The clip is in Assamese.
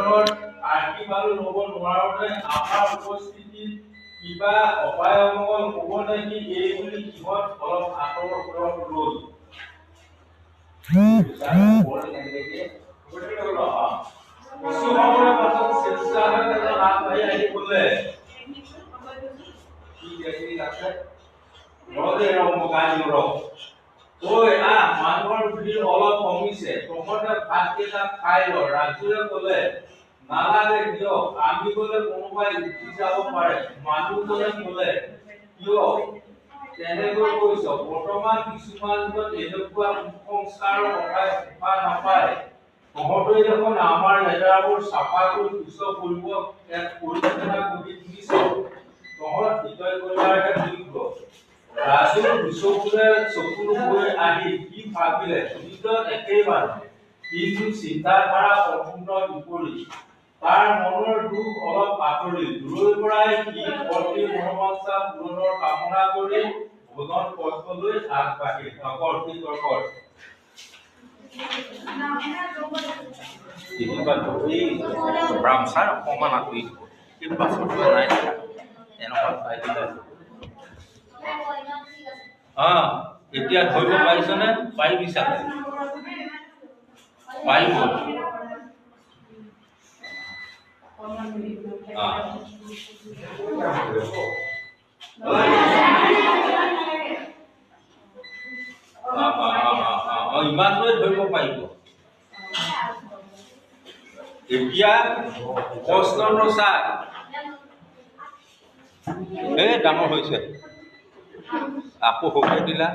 অঞ্চলত আৰ্থিক আৰু ল'ব নোৱাৰোঁতে আমাৰ উপস্থিতিত কিবা অপায় অমংগল হ'ব নেকি এই বুলি সিহঁত অলপ আঁতৰত ৰ'ল। কিছু সময়ৰ পাছত স্বেচ্ছাসেৱকে আগবাঢ়ি আহি ক'লে, মানুহৰ ভিৰ অলপ কমিছে, তহঁতে ভাতকেইটা খাই ল। ৰাজুৱে ক'লে, নালাগে দিয়ক, আমি গ'লে কোনোবাই উঠি যাব পাৰে। মানুহজনে ক'লে, কিয় তেনেকৈ কৈছ? বৰ্তমান কিছুমান এনেকুৱা কুসংস্কাৰৰ কথা নাপায়। তহঁতে দেখোন আমাৰ লেতেৰাবোৰ চাফা কৰি সুস্থ পৰিচ্ছন্নতা কৰি তুলিছ। তহঁত হৃদয় কল্যাণহে যোগ্য। ৰাজুৰ চকুৰ হৈ আহি কি ভাবিলে? দুয়োজন একেই মানুহ, কিন্তু চিন্তাধাৰা সম্পূৰ্ণ বিপৰীত। তাৰ মনৰ দুখ অলপ আঁতৰিল। দূৰৈৰ পৰাই সি ভৰ্তি মনোবাঞ্ছা পূৰণৰ কামনা কৰি ভোজন কক্ষলৈ আগবাঢ়িল। ব্ৰাহ্মচাৰ অকমান আঁতৰি দিব, কিন্তু পাছতো নাই এনেকুৱা চাই দিলে। এতিয়া ধৰিব পাৰিছনে? পাৰিবি চাগে, পাৰিব। ইমানটোৱে ধৰিব পাৰিব। এতিয়া প্ৰশ্নটো চা, এই ডাঙৰ হৈছে, আকৌ সৰু দিলা।